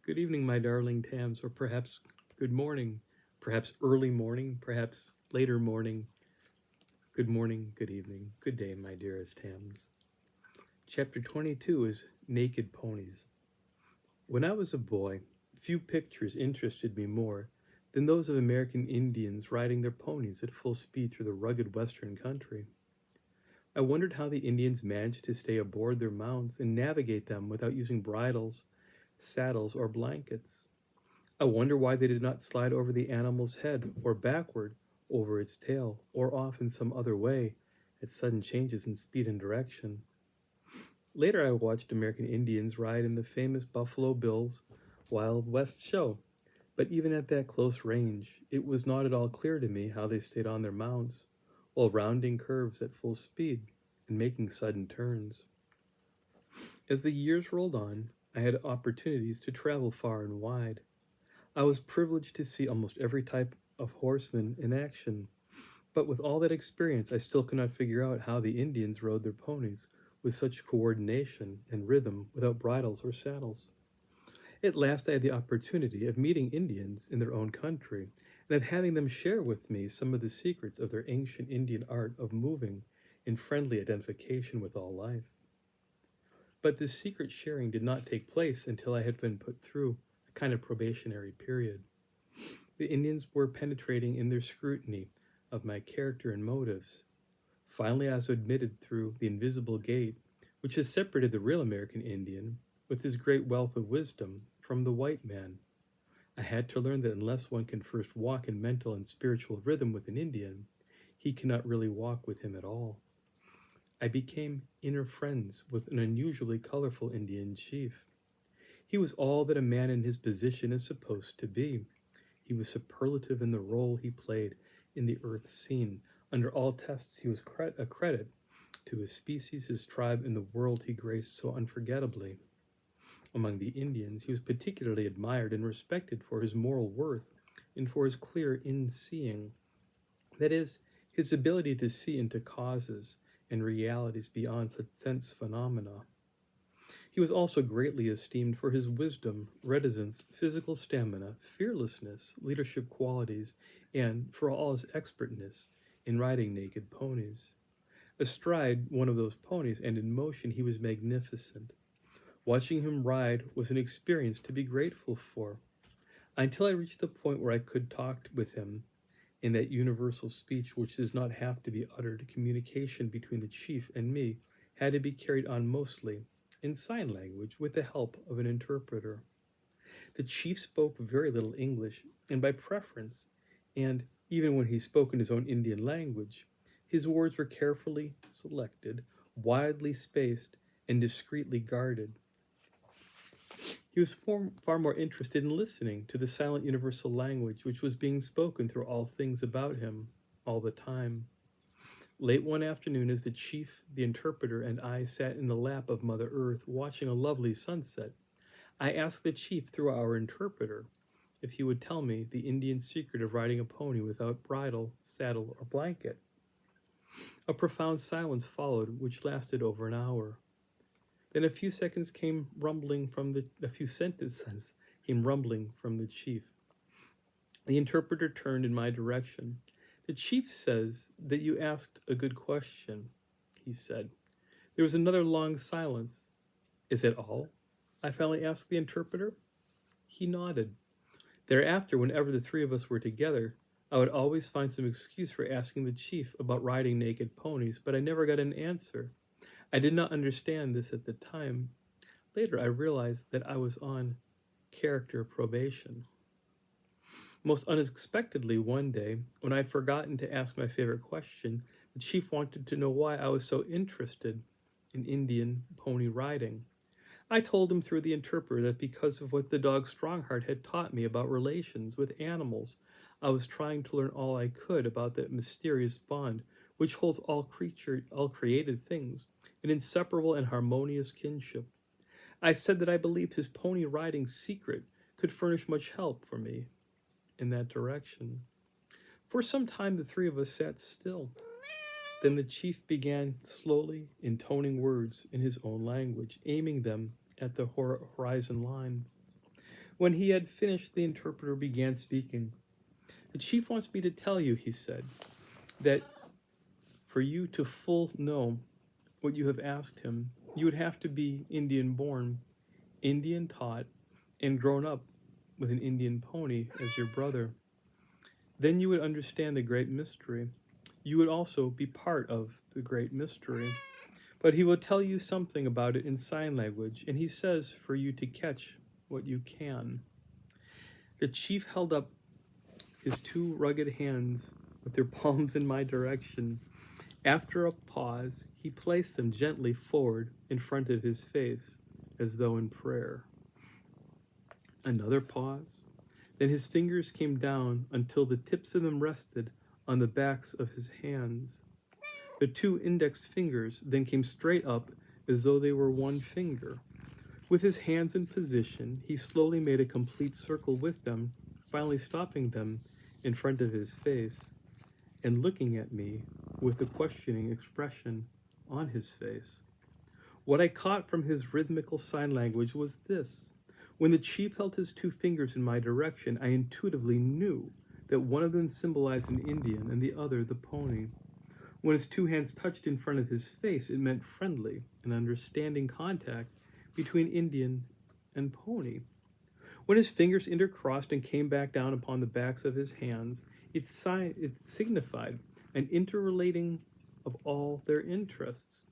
Good evening, my darling Tams, or perhaps good morning, perhaps early morning, perhaps later morning. Good morning, good evening, good day, my dearest Tams. Chapter 22 is Naked Ponies. When I was a boy, few pictures interested me more than those of American Indians riding their ponies at full speed through the rugged western country. I wondered how the Indians managed to stay aboard their mounts and navigate them without using bridles, saddles, or blankets. I wonder why they did not slide over the animal's head, or backward over its tail, or off in some other way at sudden changes in speed and direction. Later, I watched American Indians ride in the famous Buffalo Bill's Wild West show, but even at that close range, it was not at all clear to me how they stayed on their mounts while rounding curves at full speed and making sudden turns. As the years rolled on, I had opportunities to travel far and wide. I was privileged to see almost every type of horseman in action, but with all that experience, I still could not figure out how the Indians rode their ponies with such coordination and rhythm without bridles or saddles. At last, I had the opportunity of meeting Indians in their own country and of having them share with me some of the secrets of their ancient Indian art of moving in friendly identification with all life. But this secret sharing did not take place until I had been put through a kind of probationary period. The Indians were penetrating in their scrutiny of my character and motives. Finally, I was admitted through the invisible gate, which has separated the real American Indian, with his great wealth of wisdom, from the white man. I had to learn that unless one can first walk in mental and spiritual rhythm with an Indian, he cannot really walk with him at all. I became inner friends with an unusually colorful Indian chief. He was all that a man in his position is supposed to be. He was superlative in the role he played in the earth's scene. Under all tests, he was a credit to his species, his tribe, and the world he graced so unforgettably. Among the Indians, he was particularly admired and respected for his moral worth and for his clear in-seeing. That is, his ability to see into causes and realities beyond such sense phenomena. He was also greatly esteemed for his wisdom, reticence, physical stamina, fearlessness, leadership qualities, and for all his expertness in riding naked ponies. Astride one of those ponies and in motion, he was magnificent. Watching him ride was an experience to be grateful for. Until I reached the point where I could talk with him in that universal speech which does not have to be uttered, communication between the chief and me had to be carried on mostly in sign language with the help of an interpreter. The chief spoke very little English, and by preference, and even when he spoke in his own Indian language, his words were carefully selected, widely spaced, and discreetly guarded. He was far more interested in listening to the silent universal language which was being spoken through all things about him, all the time. Late one afternoon, as the chief, the interpreter, and I sat in the lap of Mother Earth watching a lovely sunset, I asked the chief through our interpreter if he would tell me the Indian secret of riding a pony without bridle, saddle, or blanket. A profound silence followed, which lasted over an hour. Then a few sentences came rumbling from the chief. The interpreter turned in my direction. "The chief says that you asked a good question," he said. There was another long silence. "Is that all?" I finally asked the interpreter. He nodded. Thereafter, whenever the three of us were together, I would always find some excuse for asking the chief about riding naked ponies, but I never got an answer. I did not understand this at the time. Later, I realized that I was on character probation. Most unexpectedly, one day, when I had forgotten to ask my favorite question, the chief wanted to know why I was so interested in Indian pony riding. I told him through the interpreter that because of what the dog Strongheart had taught me about relations with animals, I was trying to learn all I could about that mysterious bond which holds all created things, an inseparable and harmonious kinship. I said that I believed his pony riding secret could furnish much help for me in that direction. For some time, the three of us sat still. Then the chief began slowly intoning words in his own language, aiming them at the horizon line. When he had finished, the interpreter began speaking. "The chief wants me to tell you," he said, "that for you to full know what you have asked him, you would have to be Indian born, Indian taught, and grown up with an Indian pony as your brother. Then you would understand the great mystery. You would also be part of the great mystery. But he will tell you something about it in sign language, and he says for you to catch what you can." The chief held up his two rugged hands with their palms in my direction. After a pause, he placed them gently forward in front of his face, as though in prayer. Another pause. Then his fingers came down until the tips of them rested on the backs of his hands. The two index fingers then came straight up as though they were one finger. With his hands in position, he slowly made a complete circle with them, finally stopping them in front of his face and looking at me with a questioning expression on his face. What I caught from his rhythmical sign language was this. When the chief held his two fingers in my direction, I intuitively knew that one of them symbolized an Indian and the other the pony. When his two hands touched in front of his face, it meant friendly and understanding contact between Indian and pony. When his fingers intercrossed and came back down upon the backs of his hands, it signified an interrelating of all their interests.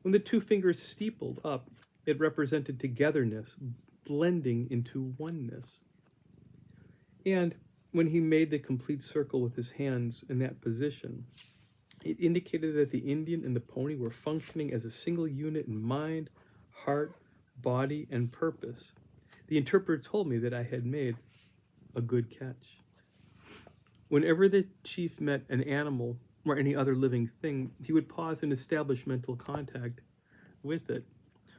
When the two fingers steepled up, it represented togetherness, blending into oneness. And when he made the complete circle with his hands in that position, it indicated that the Indian and the pony were functioning as a single unit in mind, heart, body, and purpose. The interpreter told me that I had made a good catch. Whenever the chief met an animal or any other living thing, he would pause and establish mental contact with it.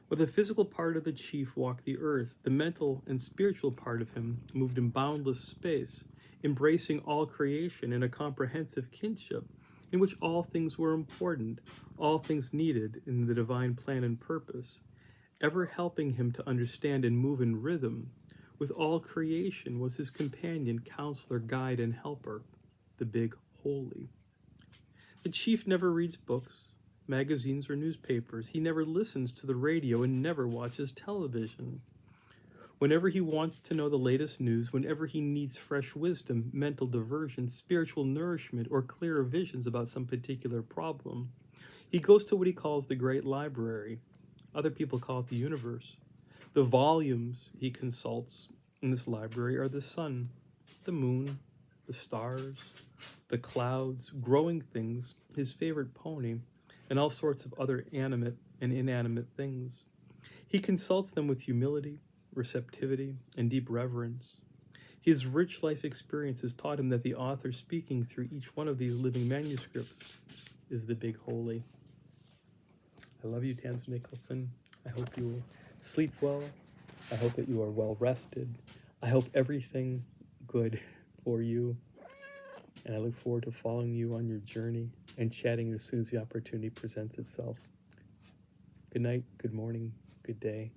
While the physical part of the chief walked the earth, the mental and spiritual part of him moved in boundless space, embracing all creation in a comprehensive kinship in which all things were important, all things needed in the divine plan and purpose, ever helping him to understand and move in rhythm. With all creation was his companion, counselor, guide, and helper, the Big Holy. The chief never reads books, magazines, or newspapers. He never listens to the radio and never watches television. Whenever he wants to know the latest news, whenever he needs fresh wisdom, mental diversion, spiritual nourishment, or clearer visions about some particular problem, he goes to what he calls the Great Library. Other people call it the universe. The volumes he consults in this library are the sun, the moon, the stars, the clouds, growing things, his favorite pony, and all sorts of other animate and inanimate things. He consults them with humility, receptivity, and deep reverence. His rich life experiences taught him that the author speaking through each one of these living manuscripts is the Big Holy. I love you, Tams Nicholson. I hope you will sleep well. I hope that you are well rested. I hope everything good for you. And I look forward to following you on your journey and chatting as soon as the opportunity presents itself. Good night, good morning, good day.